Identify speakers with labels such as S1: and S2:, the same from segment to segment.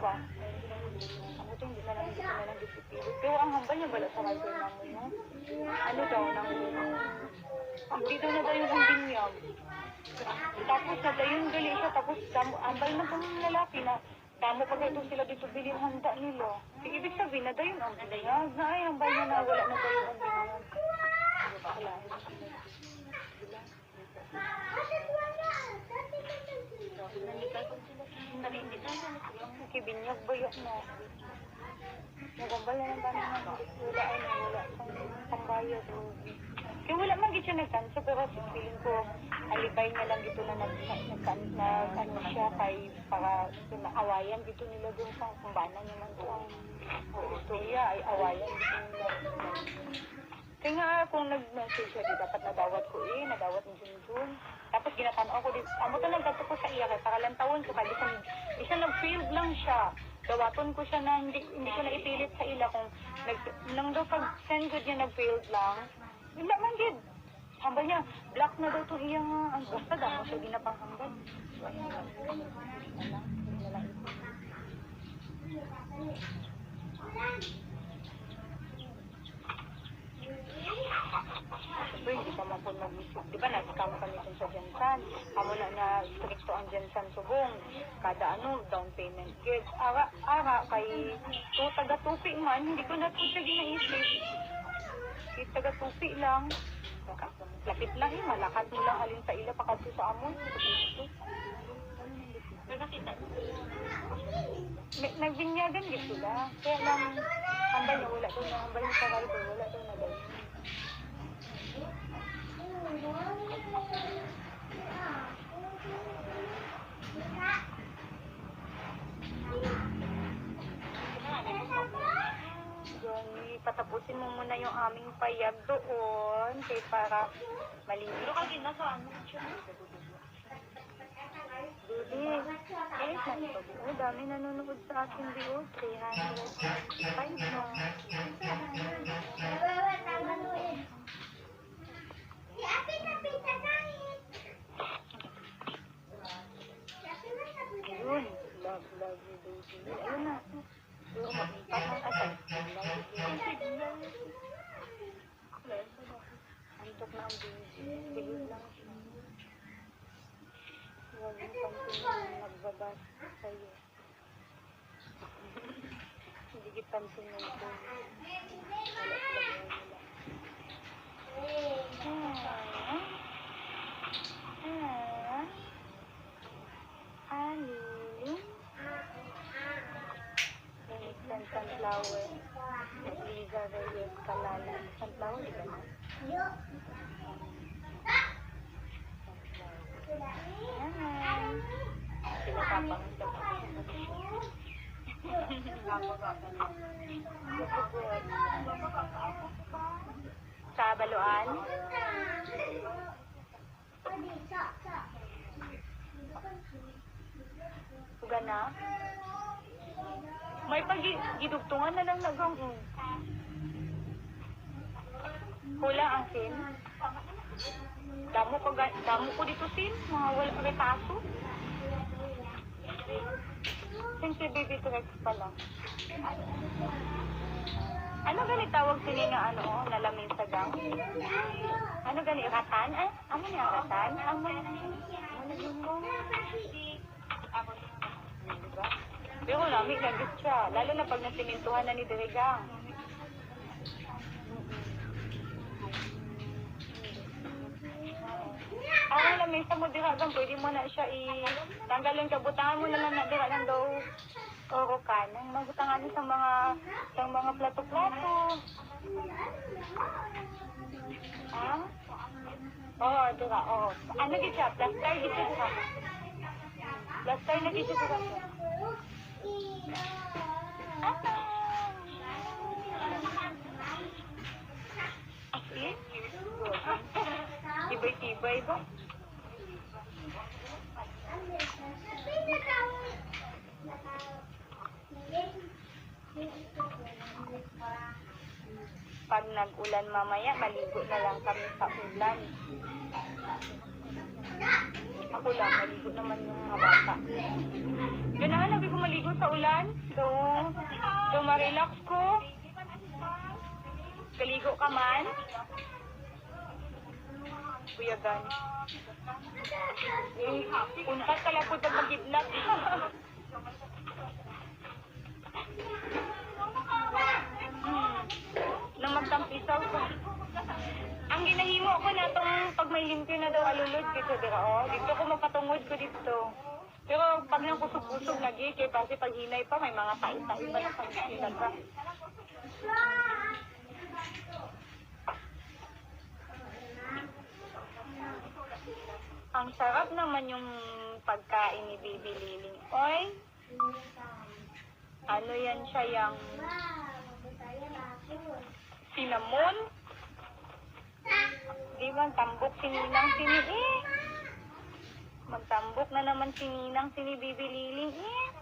S1: ba? Ano ito, hindi na lang disipilit. Pero ang hambal niya bala sa rider namin, no? Ano daw, dito na daw yung binyag. Tapos nadayon gali siya, tapos hambal na po ng lalaki na damo pa ito sila dito bilhin handa nila. Ibig sabihin na dayon ang binyag. Na ay, hambal niya na wala na dayon ang binyag. Wala. Binyag ba yun mo? Nagambal na lang ba naman? Wala ay wala pambayad. Kaya wala man gito siya nagkansa, pero feeling ko alibay na lang dito na ano siya kay para awayan dito nila doon sa kumbanan naman doon. Oo, siya ay awayan dito nila. Kaya nga kung nag-message siya, dapat nadawat ko nadawat ni Junjun. Tapos ginatanaw ko dito, amo to nagdato ko sa iya, kaya paralantawan ko, kaya di siya nag-field lang siya. Dawaton ko siya na hindi ko na ipilit sa ila kung nang daw pag-send ko niya nag-field lang. Wala man gid. Hambal niya, black na daw itong iyang, basta daw siya ginapanghambal. So, hindi pa man po mag-isip. Di ba, nag-scam kami sa Jensan. Amo na stricto ang Jensan subong. Kada down payment gid. Ara, kay taga-tupi man, hindi ko na po siya ginaisip. Taga-tupi lang. Lapit lang malakat mo lang alin sa ila pakadto sa amon. Nagbinyagan gid sila. Kaya lang hambal na wala doon, hambal na sa rider, wala doon na daw. Patapusin mo muna yung aming payag doon kay para malinis. Pero kagin na sa ano siya? Dili. Dami nanonood sa akin video. 305 na. Ayun. Love you, baby. Ayun na. Yung mag-ipat ng kasal. Antok na ang baby. Tigil lang siya. Huwag yung pansin yung nagbabas sa'yo. Hindi kipansin mo ito. Wala sunflower. Liza Reyes Kalala. Sunflower, di ba na? Yan. Sila tapang sa baluan. Uga na. May pag-gidugtungan na lang nagang. Hula ang sin. Damo ko dito sin. Mga wala retaso. Since baby Rex pa lang. Ano gani tawag sini nga nalamin sa gang? Ano gani ratan? Amo ni ratan? Amo diba? Pero lamig lagit siya. Lalo na pag nasimintuhan na ni Dirigang. Ang lamig sa mo Dirigang, pwede mo na siya tanggalin kabutangan mo na lang na Dirigang daw orokan. Mabutangan sa mga plato-plato. Ha? Oo, Dira. Oo. Ano gid siya? Plaster gid siya, Dira. Plaster na gid siya, Dira. Tibay-tibay ba? Pag nag-ulan mamaya, maligo na lang kami sa ulan. Ako lang, maligo naman yung mga bata. Ganahan, nabi ko maligo sa ulan. Do ma-relax ko. Kaligo ka man. Buyagan. Untat ka lang po pag mag-kidnap. Nang magtampisaw ko. Ang ginahimo ko na itong pag may limpyo na daw alulod dito, dira, oh. Dito ko magpatungod ko dito. Pero pag nang kusog-kusog lagi, kaya kasi pag hinay pa, may mga tain-tain pa na pag-hinay ka. Ang sarap naman yung pagkain ni Bibi Liling. Oy, ano yan siya, yung cinnamon? Di ba, tambok sininang sini eh. Magtambok na naman sininang sini Bibi Liling eh.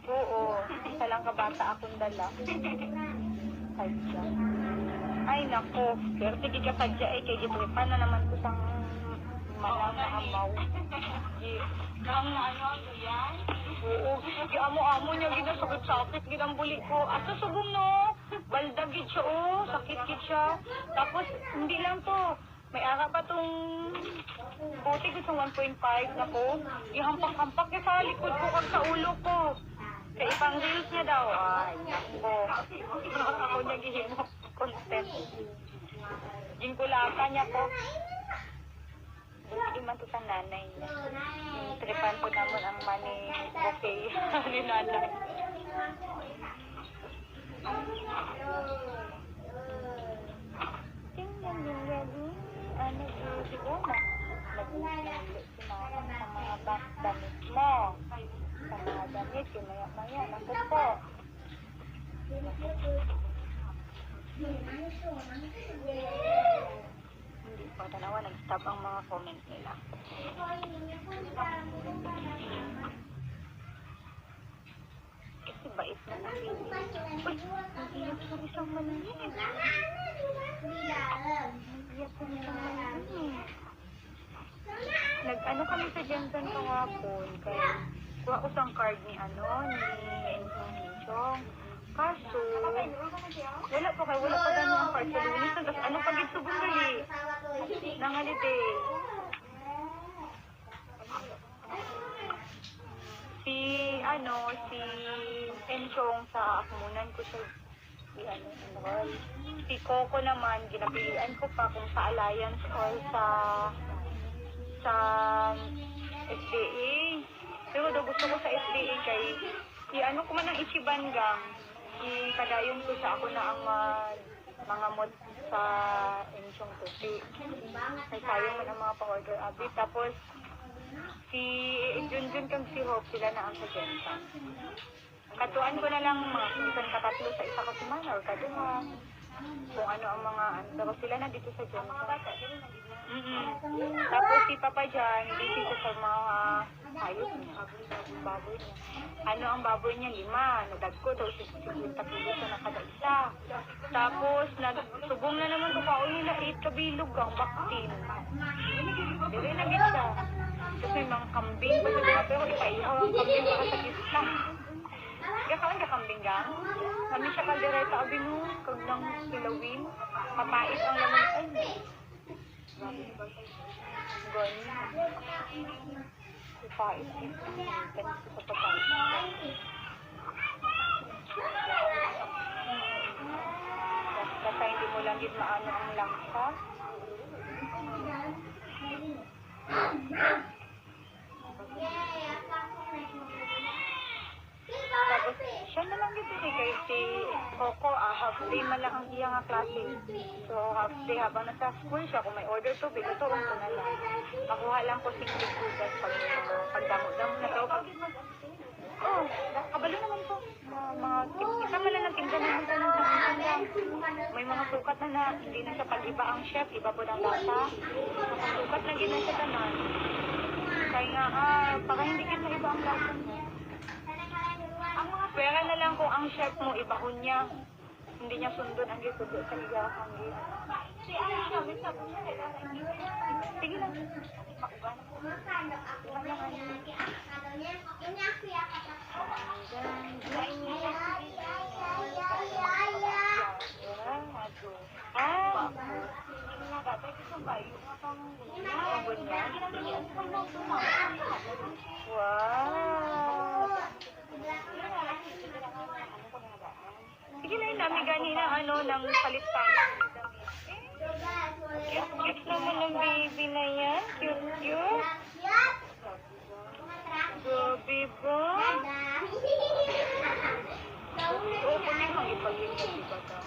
S1: Oo, isa lang kabata akong dala. Sadya. Ay, nako. Pero sige ka sadya eh. Kaya gitripan na naman ko sang manang na amaw. Ang ano yan? Oo. Amo-amo niya ginasakit-sakit. Ginambuli ko. Ato subong no. Baldagid siya oh. Sakit-kit siya. Tapos, hindi lang to. May ara pa tong buti ko sa 1.5 na po. Ihampak-hampak niya sa likod ko kag sa ulo ko. Kaya ipang reels niya daw. Ay, nako. Ako niya gihimo. Content. Gingkulaka niya ko. Hindi man to sa nanay niya. Tripan po naman ang money bouquet ni nanay. Tingnan yung ready. Ano yung siguro na? Nag-ulit si mama sa mga damit mo. Sa mga damit, yung maya-maya. Naku po. Hindi po, tanawa, nag-stop ang mga comment nila. Kasi bait na ng baby. Uy, nag-iyak sa isang manangin. Nag-iyak sa isang manangin. Nag-ano kami sa Jensen kahapon. Kaya kuha ko sang card ni Enchong. Kaso, wala pa ganyan ang card sa lunis. Tapos ano pag itsubong gali? Nangalite. Si Enchong sa akmunan ko siya. Si Coco naman, ginapilian ko pa kung sa Alliance or sa SDA. Pero daw gusto ko sa SDA kay ano ko man ang Ichiban gang. Ikadayon ko sa ako na ang mga mod sa Enchong Tupi. Ay sayang man ang mga pa-order abi. Tapos si Junjun kang si Hope sila na ang sa Jensen. Katuan ko na lang mga minsan katatlo sa isa ka semana or kaduha. Kung ano ang mga pero sila na dito sa Jensen. Tapos si Papa dyan, busy ko sa mga hayop niya, baboy niya. Ano ang baboy niya? 5. Nadagko daw 50 kilo sa nakada isa. Tapos, subong na naman ko kaon nila 8 kabilog ang baktin. Dire na gid siya. Tapos may mga kambing pa sa pero ipaihaw ang kambing para sa gitna. Gakaon ka kambing gang? Kami siya kaldereta abi mo, kag nang kilawin. Mapait ang laman ay. Gani. Ipait. Ganito sa pagkain. Basta hindi mo lang gid maano ang langsa. Tapos, siya na lang dito kay si Coco, half day man lang ang iya nga klase. So, half day habang nasa school siya, kung may order to, binutuon ko na lang. Makuha lang ko 6 bugas pagdamo-damo na to. Oh, kabalo naman to. Mga isa man lang ang tingnan naman sa ng may mga sukat na hindi na siya pag-iba ang chef, iba po ng bata. Nakasukat na gina siya tanan. Kaya nga, para hindi kita iba ang lasa niya. Pwera na lang kung ang chef mo ibahon niya. Hindi niya sundon ang gitudo sa igahang gito. Si ano siya, minsan po siya. Sige lang. Maugan. Wow. Sige lang namin ganina ano ng palitan. Cute naman ng baby na yan. Cute. Grabe ba? Oo, kunin mo ipag-ingat diba ka?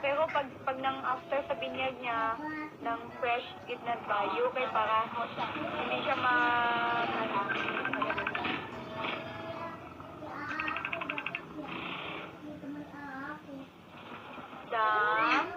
S1: Pero pag nang after sa binyag niya, ng fresh git na tayo, kay para hindi siya Dam?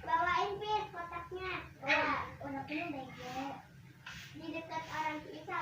S2: Bawain Pir, kotaknya. Di dekat orang kita.